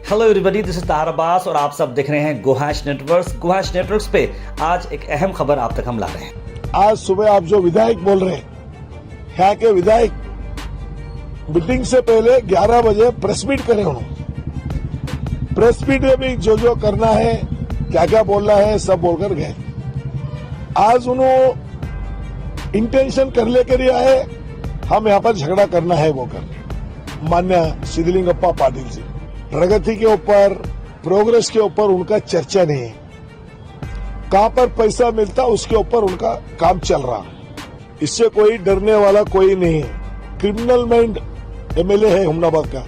Hello everybody, this is तार अब्बास और आप सब देख रहे हैं गुहाश नेटवर्क्स पे आज एक अहम खबर आप तक हम ला रहे हैं। आज सुबह आप जो विधायक बोल रहे हैं, यहाँ के विधायक मीटिंग से पहले 11 बजे प्रेस मीट करें। उन्होंने प्रेस मीट में भी जो करना है, क्या क्या बोलना है, सब बोलकर गए। आज उन्होंने इंटेंशन कर लेकर ही आए, हम यहाँ पर झगड़ा करना है बोलकर। मान्य सिद्धलिंगप्पा पाटिल जी, प्रगति के ऊपर, प्रोग्रेस के ऊपर उनका चर्चा नहीं है। कहां पर पैसा मिलता उसके ऊपर उनका काम चल रहा। इससे कोई डरने वाला कोई नहीं है। क्रिमिनल माइंड एमएलए है हुमनाबाद का।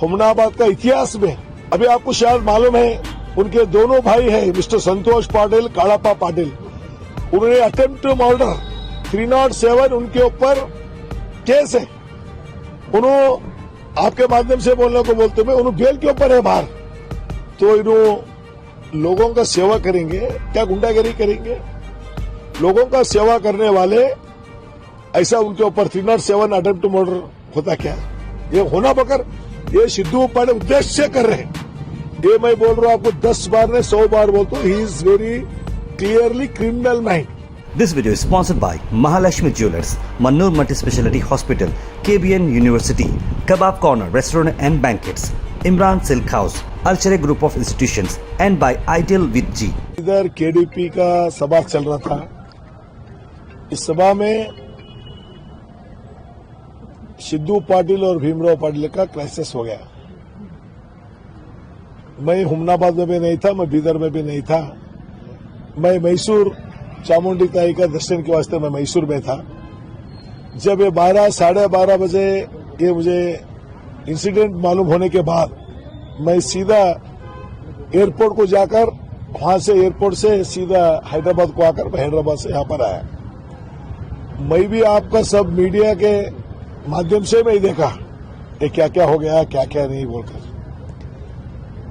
हुमनाबाद का इतिहास में अभी आपको शायद मालूम है, उनके दोनों भाई है मिस्टर संतोष पाटिल, काड़ापा पाटिल। उन्होंने अटेम्प्ट टू मर्डर 307 उनके ऊपर केस है। उन्होंने आपके माध्यम से बोलने को बोलते हुए उन्होंने बेल के ऊपर है बाहर। तो इन्होंने लोगों का सेवा करेंगे क्या गुंडागिरी करेंगे? लोगों का सेवा करने वाले ऐसा उनके ऊपर 307 अटेम्प्ट टू मर्डर होता क्या? ये होना बकर ये सिद्धू बड़े उद्देश्य से कर रहे हैं। ये मैं बोल रहा हूं आपको 10 बार ने 100 बार बोलता हूं, he is very clearly criminal mind. This video is sponsored by Mahalakshmi Jewelers, Mannur Multi-Speciality Hospital, KBN University, Kebab Corner Restaurant and Banquets, Imran Silk House, Alchere Group of Institutions, and by Ideal with G. इधर KDP का सभा चल रहा था। इस सभा में सिद्धू पाटिल और भीमराव पाटिल का क्राइसिस हो गया। मैं हुमनाबाद में भी नहीं था, मैं बीदर में भी नहीं था। मैं मैसूर चामुंडी ताई का दर्शन के वास्ते मैं मैसूर में था। जब ये 12 साढ़े 12 बजे ये मुझे इंसिडेंट मालूम होने के बाद मैं सीधा एयरपोर्ट को जाकर, वहां से एयरपोर्ट से सीधा हैदराबाद को आकर मैं हैदराबाद से यहाँ पर आया। मैं भी आपका सब मीडिया के माध्यम से मैं देखा ये क्या क्या हो गया, क्या क्या नहीं बोलकर।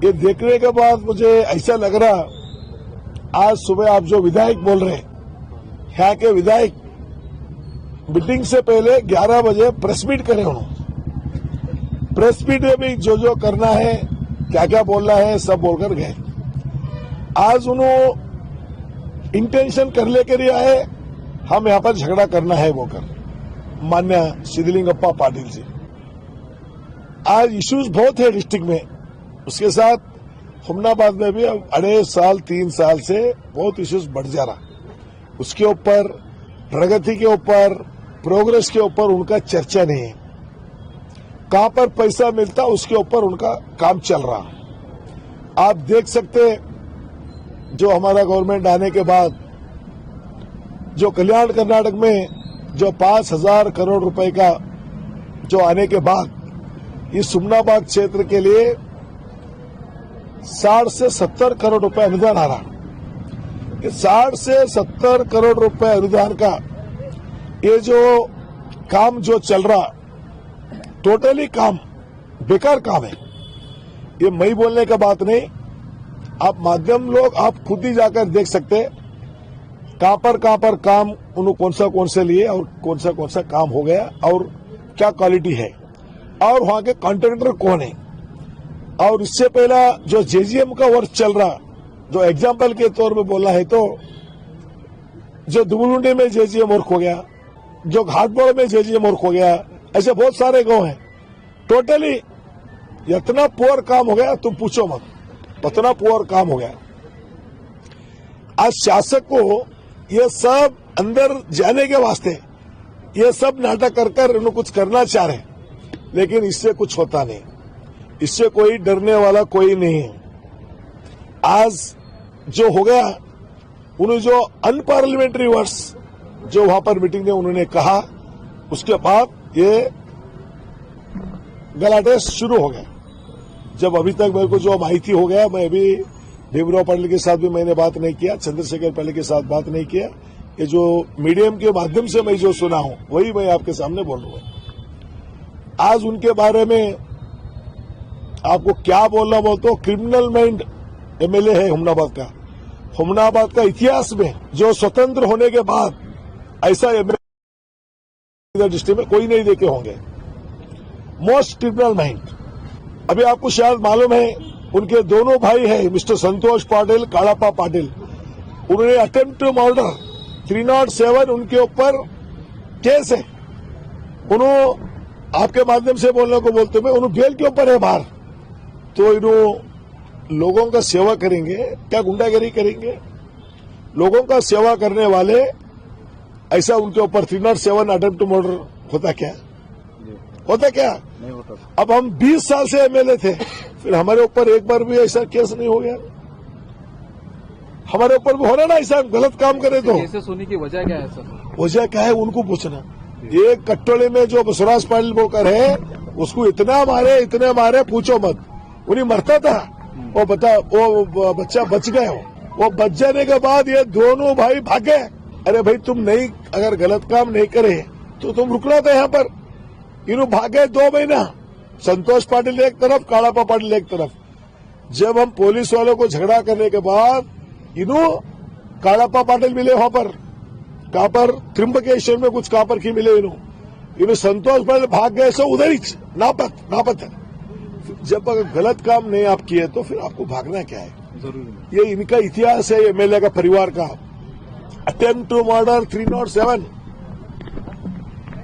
ये देखने के बाद मुझे ऐसा लग रहा, आज सुबह आप जो विधायक बोल रहे हैं, यहाँ के विधायक मीटिंग से पहले 11 बजे प्रेस मीट करें। उन्होंने प्रेस मीट में भी जो करना है, क्या क्या बोलना है, सब बोलकर गए। आज उन्होंने इंटेंशन कर लेकर ही आए, हम यहाँ पर झगड़ा करना है बोलकर। मान्य सिद्धलिंगप्पा पाटिल जी, आज इश्यूज बहुत है डिस्ट्रिक्ट में। उसके साथ हुमनाबाद में भी 2.5 साल 3 साल से बहुत इश्यूज बढ़ जा रहा। उसके ऊपर, प्रगति के ऊपर, प्रोग्रेस के ऊपर उनका चर्चा नहीं है। कहां पर पैसा मिलता उसके ऊपर उनका काम चल रहा। आप देख सकते, जो हमारा गवर्नमेंट आने के बाद जो कल्याण कर्नाटक में जो 5,000 करोड़ रुपए का जो आने के बाद इस हुमनाबाद क्षेत्र के लिए 60 से 70 करोड़ रुपए अनुदान आ रहा। 60 से 70 करोड़ रुपए अनुदान का ये जो काम जो चल रहा, टोटली काम बेकार काम है। ये मैं बोलने का बात नहीं, आप माध्यम लोग आप खुद ही जाकर देख सकते कहां पर काम उन्होंने कौन सा लिए और कौन सा काम हो गया और क्या क्वालिटी है और वहां के कॉन्ट्रैक्टर कौन है। और इससे पहला जो जेजीएम का वर्क चल रहा, जो एग्जाम्पल के तौर पे बोला है तो जो दुबलुंडी में जेजीएम वर्क हो गया, जो घाटबोड़ में जेजीएम वर्क हो गया, ऐसे बहुत सारे गांव हैं। टोटली इतना पुअर काम हो गया, तुम पूछो मत, उतना पुअर काम हो गया। आज शासक को ये सब अंदर जाने के वास्ते ये सब नाटक कर उन्हें कुछ करना चाह रहे, लेकिन इससे कुछ होता नहीं। इससे कोई डरने वाला कोई नहीं है। आज जो हो गया, उन्होंने जो अनपार्लियामेंट्री वर्ड्स जो वहां पर मीटिंग में उन्होंने कहा, उसके बाद ये गलाटे शुरू हो गए। जब अभी तक मेरे को जो माहिती हो गया, मैं अभी भीमराव पाटिल के साथ भी मैंने बात नहीं किया, चंद्रशेखर पाटिल के साथ बात नहीं किया। ये जो मीडियम के माध्यम से मैं जो सुना हूं वही मैं आपके सामने बोल रहा हूं। आज उनके बारे में आपको क्या बोलना बोलते हो, क्रिमिनल माइंड एमएलए है हुमनाबाद का। हुमनाबाद का इतिहास में जो स्वतंत्र होने के बाद ऐसा एमएलए डिस्ट्रिक्ट में कोई नहीं देखे होंगे। Most criminal mind. अभी आपको शायद मालूम है, उनके दोनों भाई हैं मिस्टर संतोष पाटिल, काड़ापा पाटिल, उन्होंने अटेम्प्ट टू मर्डर 307 उनके ऊपर केस है। उन्होंने आपके माध्यम से बोलने को बोलते हुए उन्होंने बेल के ऊपर है बाहर, तो इन्होंने लोगों का सेवा करेंगे क्या गुंडागिरी करेंगे? लोगों का सेवा करने वाले ऐसा उनके ऊपर 307 अटेम्प्ट टू मर्डर होता क्या? होता क्या? नहीं होता। अब हम 20 साल से एमएलए थे, फिर हमारे ऊपर एक बार भी ऐसा केस नहीं हो गया। हमारे ऊपर भी हो रहा ना ऐसा गलत काम करे तो। केसेस होने की वजह क्या है सर? वजह क्या है उनको पूछना। एक कट्टोले में जो बसवराज पाटिल बोकर है उसको इतना मारे पूछो मत। उन्हें मरता था वो वो बच्चा बच गए हो। वो बच जाने के बाद ये दोनों भाई भागे। अरे भाई तुम नहीं अगर गलत काम नहीं करे तो तुम रुकना था यहाँ पर। इन्हों भागे 2 महीना, संतोष पाटिल एक तरफ, काड़ापा पाटिल एक तरफ। जब हम पुलिस वालों को झगड़ा करने के बाद इन्हों काड़ापा पाटिल मिले वहां पर, कहां पर त्रिम्बकेश्वर में कुछ कहां पर की मिले इन्हों संतोष पाटिल भाग गए सो उधर ही नापत है। जब अगर गलत काम नहीं आप किए तो फिर आपको भागना क्या है? जरूरी ये इनका इतिहास है एमएलए का परिवार का। Attempt to murder 307।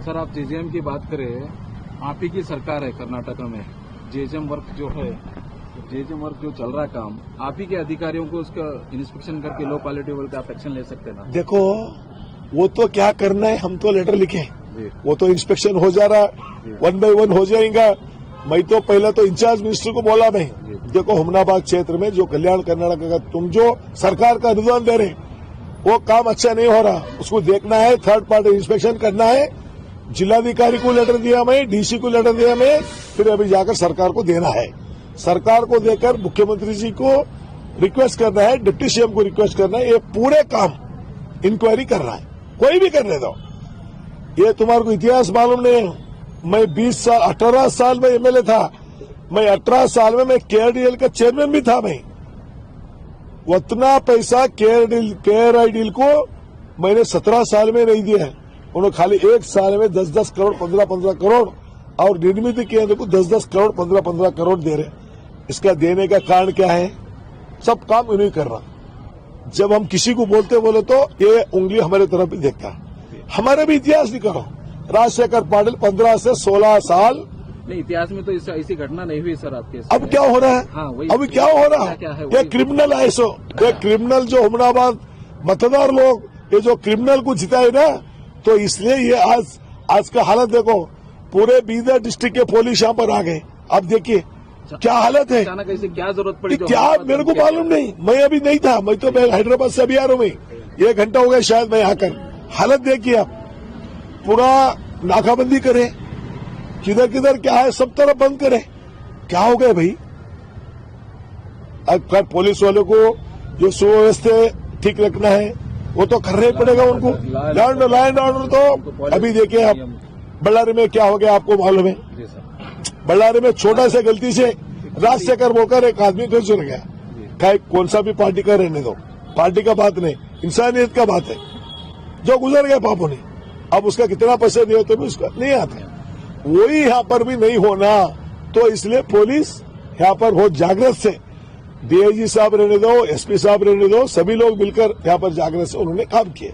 सर आप जेजेएम की बात करें, आप ही की सरकार है कर्नाटक में, जेजेएम वर्क जो है, जेजेएम वर्क जो चल रहा है काम, आप ही के अधिकारियों को उसका इंस्पेक्शन करके लो क्वालिटी वर्क आप एक्शन ले सकते हैं ना? देखो वो तो क्या करना है, हम तो लेटर लिखे, वो तो इंस्पेक्शन हो जा रहा, 1 by 1 हो जाएगा। मैं तो पहले तो इंचार्ज मिनिस्टर को बोला नहीं, देखो हुमनाबाद क्षेत्र में जो कल्याण कर्नाटक का तुम जो सरकार का अनुदान दे रहे वो काम अच्छा नहीं हो रहा, उसको देखना है, थर्ड पार्टी इंस्पेक्शन करना है। जिलाधिकारी को लेटर दिया मैं, डीसी को लेटर दिया मैं, फिर अभी जाकर सरकार को देना है। सरकार को देकर मुख्यमंत्री जी को रिक्वेस्ट करना है, डिप्टी सीएम को रिक्वेस्ट करना है, ये पूरे काम इंक्वायरी करना है, कोई भी करने दो। ये तुम्हारे को इतिहास मालूम नहीं है। मैं 18 साल में एमएलए था, मैं 18 साल में मैं केआरडीएल का चेयरमैन भी था। मैं उतना पैसा केआरआईडीएल को मैंने 17 साल में नहीं दिया है। उन्होंने खाली 1 साल में 10-10 करोड़ 15-15 करोड़ और निर्मित केंद्र को 10-10 करोड़ 15-15 करोड़ दे रहे। इसका देने का कारण क्या है? सब काम इन्हीं कर रहा। जब हम किसी को बोले तो ये उंगली हमारे तरफ भी देखता। हमारे भी इतिहास भी करो। राजशेखर पाटिल 15 से 16 साल। नहीं, इतिहास में तो ऐसी घटना नहीं हुई सर आपके। अब क्या हो रहा है? हाँ, अभी क्या हो रहा है? ये क्रिमिनल है, ये क्रिमिनल जो हुमनाबाद मतदार लोग ये जो क्रिमिनल को जिताए ना, तो इसलिए ये आज का हालत देखो, पूरे बीदर डिस्ट्रिक्ट के पुलिस यहाँ पर आ गए। अब देखिए क्या हालत है। अचानक ऐसे क्या जरूरत पड़ी? क्या मेरे को मालूम नहीं, मैं अभी नहीं था, मैं तो हैदराबाद से अभी आ रहा हूँ। मैं 1 घंटा हो गया शायद मैं आकर। हालत देखिए आप, पूरा नाकाबंदी करे, किधर किधर क्या है सब तरफ बंद करे। क्या हो गया भाई? अब पुलिस वालों को जो सुव्यवस्था ठीक रखना है वो तो करना ही पड़ेगा उनको। लैंड ऑर्डर तो अभी देखिए आप बल्लारी में क्या हो गया आपको मालूम है। बल्लारी में छोटा सा गलती से राजशेखर बोलकर एक आदमी फिर चुन गया। चाहे कौन सा भी पार्टी का रहने दो, पार्टी का बात नहीं, इंसानियत का बात है। जो गुजर गया पापों ने, अब उसका कितना पैसे दिए तो भी उसका नहीं आता। वही यहाँ पर भी नहीं होना, तो इसलिए पुलिस यहाँ पर बहुत जागृत से, डीआईजी साहब रहने दो, एसपी साहब रहने दो, सभी लोग मिलकर यहाँ पर जागृत से उन्होंने काम किए।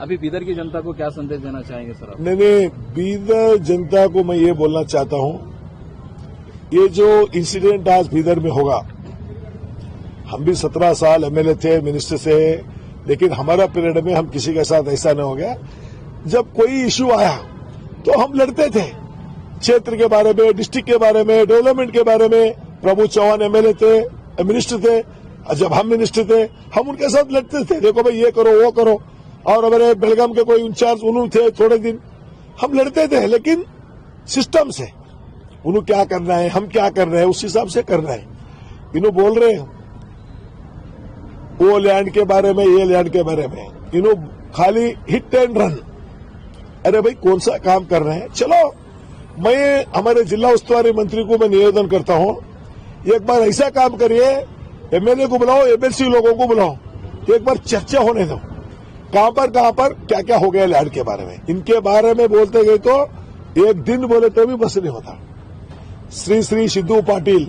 अभी बीदर की जनता को क्या संदेश देना चाहेंगे सर आप? नहीं, बीदर जनता को मैं ये बोलना चाहता हूँ, ये जो इंसिडेंट आज बीदर में होगा, हम भी 17 साल एमएलए थे, मिनिस्टर से, लेकिन हमारा पीरियड में हम किसी के साथ ऐसा नहीं हो गया। जब कोई इश्यू आया तो हम लड़ते थे, क्षेत्र के बारे में, डिस्ट्रिक्ट के बारे में, डेवलपमेंट के बारे में। प्रभु चौहान एमएलए थे, मिनिस्टर थे, जब हम मिनिस्टर थे हम उनके साथ लड़ते थे, देखो भाई ये करो वो करो। और हमारे बेलगाम के कोई इंचार्ज उन्होंने थे, थोड़े दिन हम लड़ते थे, लेकिन सिस्टम से उन्होंने क्या करना है, हम क्या कर रहे हैं, उस हिसाब से करना है। इन्हों बोल रहे हैं वो लैंड के बारे में, ये लैंड के बारे में, इन्हों खाली हिट एंड रन। अरे भाई कौन सा काम कर रहे हैं? चलो, मैं हमारे जिला उस्तुवारी मंत्री को मैं निवेदन करता हूं, एक बार ऐसा काम करिए, एमएलए को बुलाओ, एमएलसी लोगों को बुलाओ, एक बार चर्चा होने दो, कहां पर क्या क्या हो गया लैंड के बारे में। इनके बारे में बोलते गए तो एक दिन बोले तो भी बस नहीं होता। श्री सिद्धू पाटिल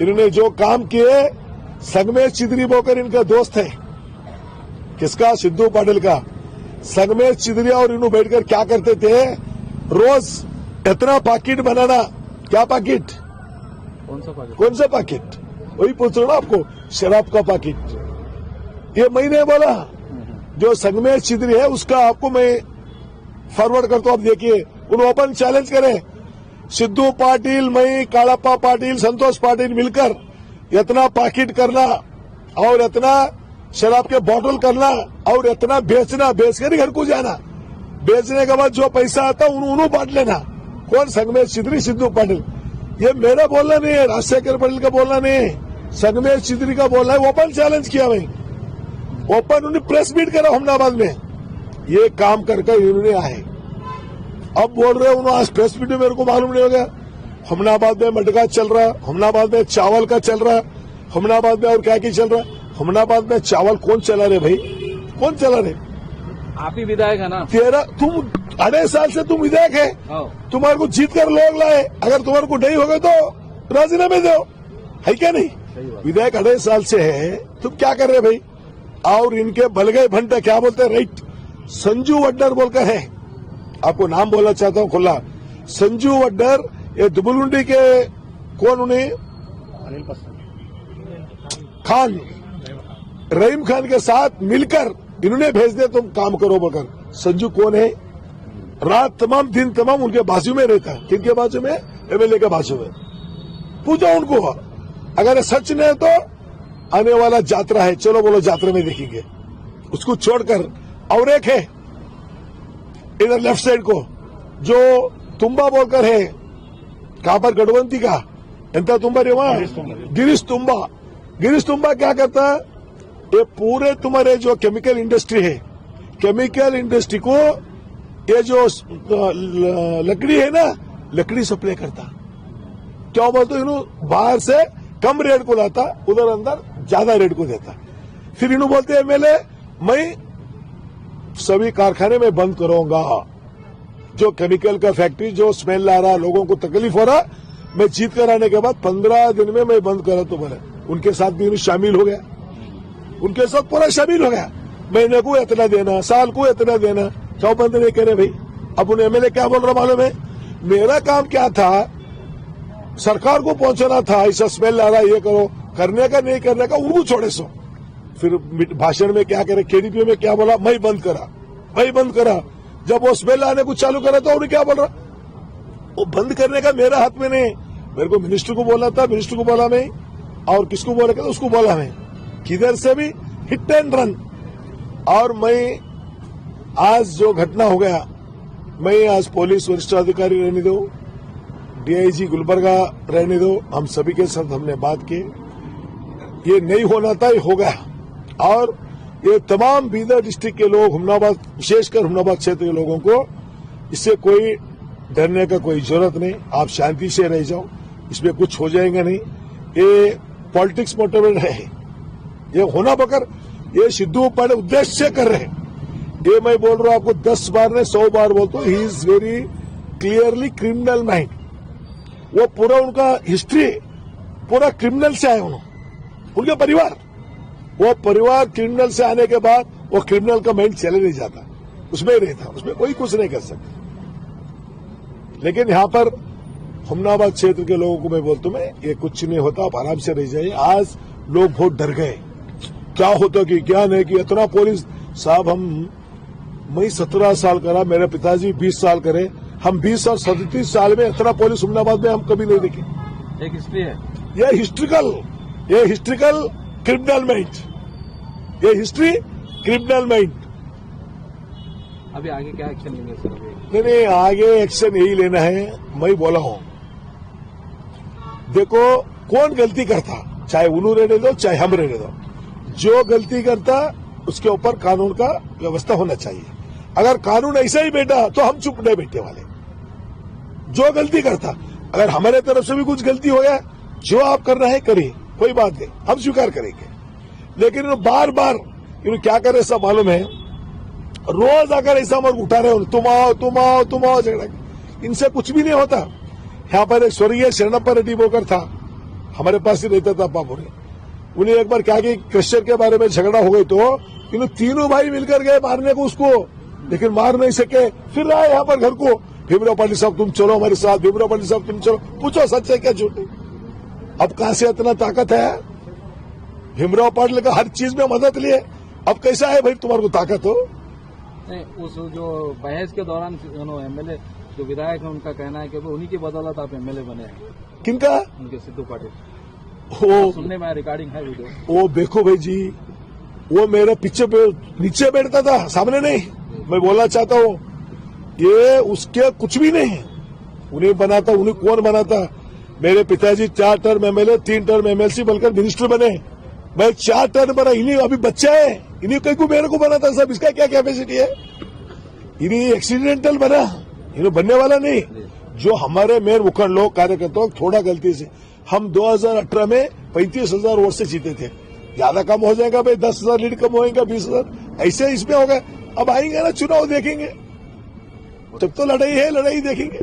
इन्होंने जो काम किए, संगमेश चिदरी बोकर इनका दोस्त है। किसका? सिद्धू पाटिल का। संगमेश चिदरिया और इन्हों बैठकर क्या करते थे? रोज इतना पाकिट बनाना। क्या पाकिट? कौन सा पाकिट? वही पूछ रहा हूं ना आपको, शराब का पाकिट। ये मैंने बोला, जो संगमेश चिदरी है उसका आपको मैं फॉरवर्ड करता हूं, आप देखिए। उन्हें ओपन चैलेंज करें, सिद्धू पाटिल, मैं, कालाप्पा पाटिल, संतोष पाटिल मिलकर इतना पाकिट करना और इतना शराब के बोतल करना और इतना बेचना, बेचकर ही घर को जाना। बेचने के बाद जो पैसा आता उन्होंने बांट लेना। कौन? संगमेश चिदरी, सिद्धू पाटिल। ये मेरा बोलना नहीं है, राजशेखर पाटिल का बोलना नहीं है, संगमेश चिदरी का बोलना है। ओपन चैलेंज किया भाई, ओपन उन्हें प्रेस मीट करा हमनाबाद में। ये काम करके इन्होंने आए, अब बोल रहे उन्होंने आज प्रेस मीट में मेरे को मालूम नहीं हो गया। हमनाबाद में मटका चल रहा, हमनाबाद में चावल का चल रहा, हमनाबाद में और क्या क्या चल रहा। हमनाबाद में चावल कौन चला रहे भाई? कौन चला रहे? आप ही विधायक है ना। तेरा तुम 2.5 साल से तुम विधायक है, तुम्हारे को जीत कर लोग लाए। अगर तुम्हारे को नहीं होगा तो राजीनामे दो, है क्या नहीं? विधायक 2.5 साल से है, तुम क्या कर रहे भाई? और इनके बलगई भंटे क्या बोलते हैं? राइट, संजू वड्डर बोलकर है, आपको नाम बोलना चाहता हूं खुला। संजू वड्डर, ये दुबुलुंडी के कौन? उन्हें खान, रहीम खान के साथ मिलकर इन्होंने भेज दिया, तुम काम करो बोलकर। संजू कौन है? रात तमाम दिन तमाम उनके बाजू में रहता है। किनके बाजू में? एमएलए के बाजू में। पूछो उनको, अगर ये सच नहीं है तो आने वाला यात्रा है, चलो बोलो यात्रा में देखेंगे। उसको छोड़कर और एक है इधर लेफ्ट साइड को, जो तुम्बा बोलकर है, कहां पर? गढ़वंती का एंता तुम्बा रे वहां, गिरीश तुम्बा। गिरीश तुम्बा क्या करता है? ये पूरे तुम्हारे जो केमिकल इंडस्ट्री है, केमिकल इंडस्ट्री को ये जो लकड़ी है ना, लकड़ी सप्लाई करता। क्या बोलते हैं? इन्हों बाहर से कम रेट को लाता, उधर अंदर ज्यादा रेट को देता। फिर इन्हों बोलते हैं एमएलए, मैं सभी कारखाने में बंद करूंगा, जो केमिकल का फैक्ट्री जो स्मेल आ रहा, लोगों को तकलीफ हो रहा, मैं जीत कर आने के बाद 15 दिन में मैं बंद करा। तो बोले उनके साथ भी शामिल हो गया, उनके साथ पूरा शामिल हो गया। महीने को इतना देना, साल को इतना देना, क्यों बंद नहीं करे भाई? अब उन्हें एमएलए क्या बोल रहा मालूम है? मेरा काम क्या था? सरकार को पहुंचाना था, ऐसा स्मेल आ रहा, ये करो, करने का नहीं करने का उनको छोड़े सो। फिर भाषण में क्या करे? केडीपी में क्या बोला? मैं बंद करा, मैं बंद करा। जब वो स्मेल आने को चालू करा तो उन्हें क्या बोल रहा? वो बंद करने का मेरा हाथ में नहीं, मेरे को मिनिस्टर को बोला था, मिनिस्टर को बोला मैं, और किसको बोला था उसको बोला मैं। किधर से भी हिट एंड रन। और मैं आज जो घटना हो गया, मैं आज पुलिस वरिष्ठ अधिकारी रहने दो, डीआईजी गुलबर्गा रहने दो, हम सभी के साथ हमने बात की, ये नहीं होना था, ये हो गया। और ये तमाम बीदर डिस्ट्रिक्ट के लोग, हुमनाबाद, विशेषकर हुमनाबाद क्षेत्र के लोगों को इससे कोई डरने का कोई जरूरत नहीं। आप शांति से रह जाओ, इसमें कुछ हो जाएगा नहीं। ये पॉलिटिक्स मोटिवेटेड है, ये होना बकर ये सिद्धू पाटिल उद्देश्य से कर रहे हैं। ये मैं बोल रहा हूं आपको 10 बार ने 100 बार बोलता हूं, he is very clearly criminal mind. वो पूरा उनका हिस्ट्री पूरा क्रिमिनल से आए, उनके परिवार, वो परिवार क्रिमिनल से आने के बाद वो क्रिमिनल का माइंड चले नहीं जाता, उसमें ही रहता, उसमें कोई कुछ नहीं कर सकता। लेकिन यहाँ पर हुमनाबाद क्षेत्र के लोगों को मैं बोलता हूं, मैं ये कुछ नहीं होता, आप आराम से रह जाइए। आज लोग बहुत डर गए, क्या होता कि क्या नहीं कि इतना पुलिस साहब। मैं 17 साल करा, मेरे पिताजी 20 साल करे, हम 20 और 37 साल में इतना पुलिस हुमनाबाद में हम कभी नहीं देखे। एक हिस्ट्री है, ये हिस्ट्रिकल क्रिमिनल माइंड, ये हिस्ट्री क्रिमिनल माइंड। अभी आगे क्या एक्शन लेंगे सर? नहीं, आगे एक्शन यही लेना है। मैं बोला हूं, देखो कौन गलती करता, चाहे उन्हों रहने दो चाहे हम रहने दो, जो गलती करता उसके ऊपर कानून का व्यवस्था होना चाहिए। अगर कानून ऐसा ही बैठा तो हम चुप नहीं बैठने वाले। जो गलती करता, अगर हमारे तरफ से भी कुछ गलती हो गया, जो आप करना है करिए, कोई बात नहीं, हम स्वीकार करेंगे। लेकिन बार बार क्या करे ऐसा मालूम है, रोज अगर ऐसा मर्ग उठा रहे हो, तुम आओ तुम आओ तुम आओ, झगड़ा, इनसे कुछ भी नहीं होता। यहाँ पर एक स्वर्गीय शरणप्पा रेड्डी बोकर था, हमारे पास ही रहता था पापुरी। उन्हें एक बार क्या कि क्रिश्चियन के बारे में झगड़ा हो गई तो इन तीनों भाई मिलकर गए मारने को उसको, लेकिन मार नहीं सके। फिर आए यहाँ पर घर को, भीमराव पाटिल साहब तुम चलो हमारे साथ, भीमराव पाटिल साहब तुम चलो। पूछो सच है क्या झूठ है? अब कहां से इतना ताकत है? भीमराव पाटिल का हर चीज में मदद लिए, अब कैसा है भाई तुम्हारे को ताकत हो? नहीं, उस जो बहस के दौरान एमएलए जो विधायक है उनका कहना है कि वो उन्हीं की बदौलत आप एमएलए बने हैं, किनका? उनके सिद्धू पाटिल। वो सुनने में रिकॉर्डिंग है वीडियो। वो देखो भाई जी, वो मेरे पीछे नीचे बैठता था, सामने नहीं। मैं बोलना चाहता हूँ ये उसके कुछ भी नहीं है। उन्हें बनाता, उन्हें कौन बनाता? मेरे पिताजी 4 टर्म एमएलए 3 टर्म एमएलसी बनकर मिनिस्टर बने, मैं 4 टर्म बना। इन्हीं अभी बच्चा है, इन्हीं कहीं को मेरे को बनाता सब। इसका क्या कैपेसिटी है? इन्हीं एक्सीडेंटल बना, इन्हें बनने वाला नहीं। जो हमारे मेयर मुखंड लोग कार्यकर्ता थोड़ा गलती से हम 2018 में 35,000 वोट से जीते थे। ज्यादा कम हो जाएगा भाई, 10,000 लीड कम होएगा, 20,000 ऐसे इसमें हो गए। अब आएंगे ना चुनाव, देखेंगे तब तो लड़ाई है, लड़ाई देखेंगे।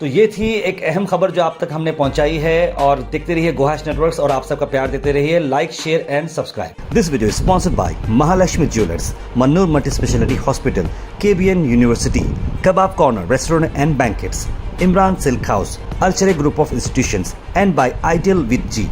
तो ये थी एक अहम खबर जो आप तक हमने पहुंचाई है। और देखते रहिए गुहाश नेटवर्क्स और आप सबका प्यार देते रहिए। Like, share and subscribe. This video is sponsored by Mahalakshmi jewellers, Mannur multi speciality hospital, KBN university, kebab corner restaurant and banquets, Imran silk house, अल्चरे group of institutions and by ideal with ji.